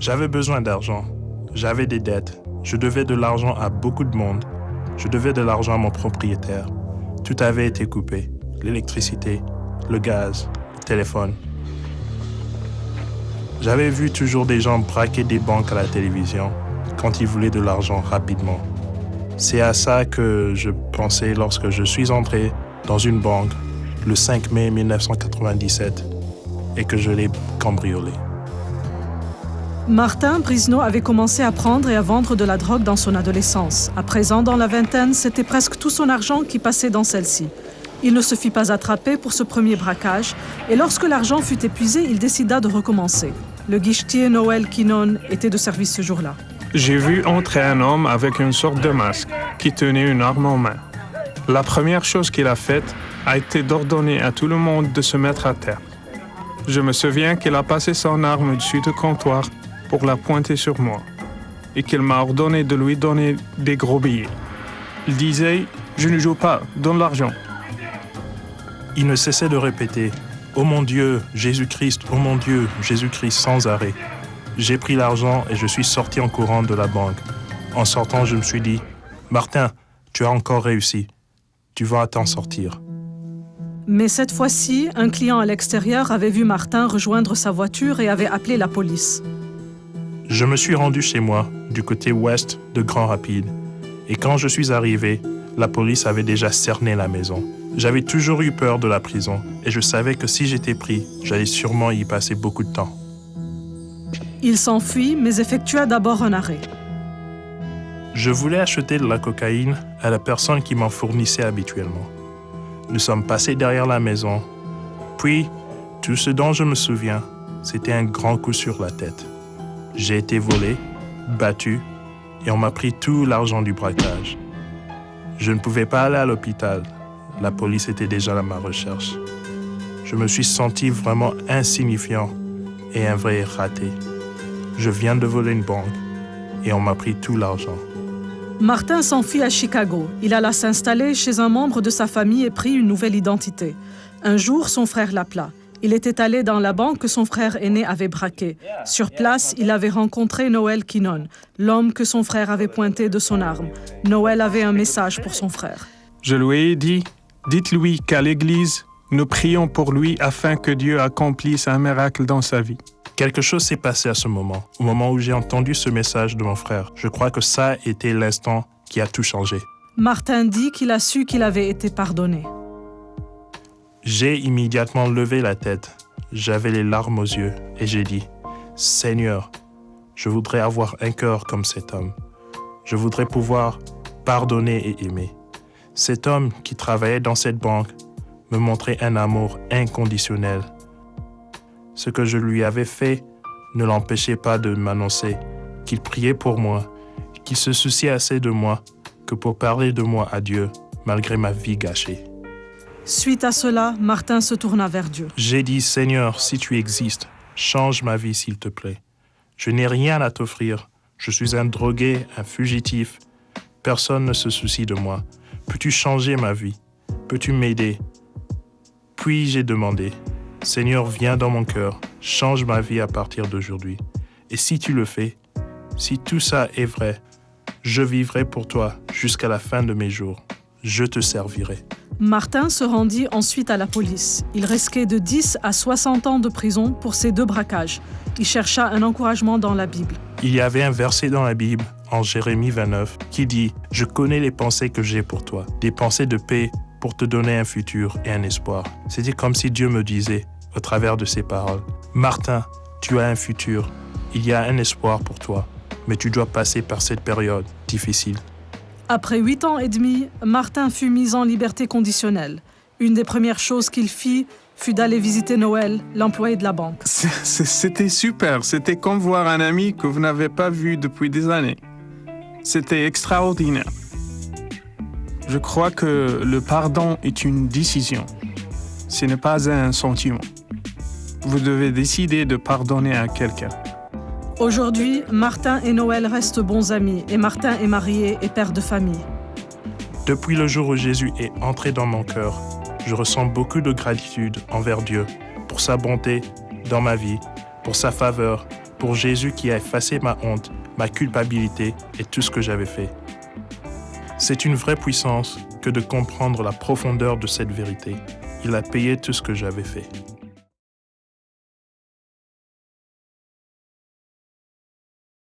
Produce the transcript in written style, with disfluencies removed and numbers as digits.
J'avais besoin d'argent. J'avais des dettes. Je devais de l'argent à beaucoup de monde. Je devais de l'argent à mon propriétaire. Tout avait été coupé. L'électricité, le gaz, le téléphone. J'avais vu toujours des gens braquer des banques à la télévision quand ils voulaient de l'argent rapidement. C'est à ça que je pensais lorsque je suis entré dans une banque le 5 mai 1997 et que je l'ai cambriolé. Martin Brisno avait commencé à prendre et à vendre de la drogue dans son adolescence. À présent, dans la vingtaine, c'était presque tout son argent qui passait dans celle-ci. Il ne se fit pas attraper pour ce premier braquage et lorsque l'argent fut épuisé, il décida de recommencer. Le guichetier Noel Kinnon était de service ce jour-là. J'ai vu entrer un homme avec une sorte de masque qui tenait une arme en main. La première chose qu'il a faite a été d'ordonner à tout le monde de se mettre à terre. Je me souviens qu'il a passé son arme dessus du comptoir pour la pointer sur moi et qu'il m'a ordonné de lui donner des gros billets. Il disait « Je ne joue pas, donne l'argent ». Il ne cessait de répéter « Oh mon Dieu, Jésus-Christ, oh mon Dieu, Jésus-Christ » sans arrêt. J'ai pris l'argent et je suis sorti en courant de la banque. En sortant, je me suis dit « Martin, tu as encore réussi. Tu vas t'en sortir. » Mais cette fois-ci, un client à l'extérieur avait vu Martin rejoindre sa voiture et avait appelé la police. Je me suis rendu chez moi, du côté ouest de Grand Rapids. Et quand je suis arrivé, la police avait déjà cerné la maison. J'avais toujours eu peur de la prison et je savais que si j'étais pris, j'allais sûrement y passer beaucoup de temps. Il s'enfuit, mais effectua d'abord un arrêt. Je voulais acheter de la cocaïne à la personne qui m'en fournissait habituellement. Nous sommes passés derrière la maison. Puis, tout ce dont je me souviens, c'était un grand coup sur la tête. J'ai été volé, battu, et on m'a pris tout l'argent du braquage. Je ne pouvais pas aller à l'hôpital. La police était déjà à ma recherche. Je me suis senti vraiment insignifiant et un vrai raté. Je viens de voler une banque et on m'a pris tout l'argent. Martin s'enfuit à Chicago. Il alla s'installer chez un membre de sa famille et prit une nouvelle identité. Un jour, son frère l'appela. Il était allé dans la banque que son frère aîné avait braquée. Sur place, il avait rencontré Noel Kinnon, l'homme que son frère avait pointé de son arme. Noel avait un message pour son frère. Je lui ai dit « Dites-lui qu'à l'église, nous prions pour lui afin que Dieu accomplisse un miracle dans sa vie. » Quelque chose s'est passé à ce moment, au moment où j'ai entendu ce message de mon frère. Je crois que ça a été l'instant qui a tout changé. Martin dit qu'il a su qu'il avait été pardonné. J'ai immédiatement levé la tête. J'avais les larmes aux yeux et j'ai dit « Seigneur, je voudrais avoir un cœur comme cet homme. Je voudrais pouvoir pardonner et aimer. » Cet homme qui travaillait dans cette banque me montrait un amour inconditionnel. Ce que je lui avais fait ne l'empêchait pas de m'annoncer qu'il priait pour moi, qu'il se souciait assez de moi que pour parler de moi à Dieu, malgré ma vie gâchée. Suite à cela, Martin se tourna vers Dieu. J'ai dit, Seigneur, si tu existes, change ma vie s'il te plaît. Je n'ai rien à t'offrir. Je suis un drogué, un fugitif. Personne ne se soucie de moi. Peux-tu changer ma vie? Peux-tu m'aider? Puis j'ai demandé, Seigneur, viens dans mon cœur, change ma vie à partir d'aujourd'hui. Et si tu le fais, si tout ça est vrai, je vivrai pour toi jusqu'à la fin de mes jours. Je te servirai. Martin se rendit ensuite à la police. Il risquait de 10 à 60 ans de prison pour ces 2 braquages. Il chercha un encouragement dans la Bible. Il y avait un verset dans la Bible, en Jérémie 29, qui dit « Je connais les pensées que j'ai pour toi, des pensées de paix pour te donner un futur et un espoir. » C'était comme si Dieu me disait, au travers de ces paroles, « Martin, tu as un futur, il y a un espoir pour toi, mais tu dois passer par cette période difficile. » Après 8 ans et demi, Martin fut mis en liberté conditionnelle. Une des premières choses qu'il fit fut d'aller visiter Noël, l'employé de la banque. C'était super, c'était comme voir un ami que vous n'avez pas vu depuis des années. C'était extraordinaire. Je crois que le pardon est une décision. Ce n'est pas un sentiment. Vous devez décider de pardonner à quelqu'un. Aujourd'hui, Martin et Noël restent bons amis et Martin est marié et père de famille. Depuis le jour où Jésus est entré dans mon cœur, je ressens beaucoup de gratitude envers Dieu pour sa bonté dans ma vie, pour sa faveur, pour Jésus qui a effacé ma honte, ma culpabilité et tout ce que j'avais fait. C'est une vraie puissance que de comprendre la profondeur de cette vérité. Il a payé tout ce que j'avais fait.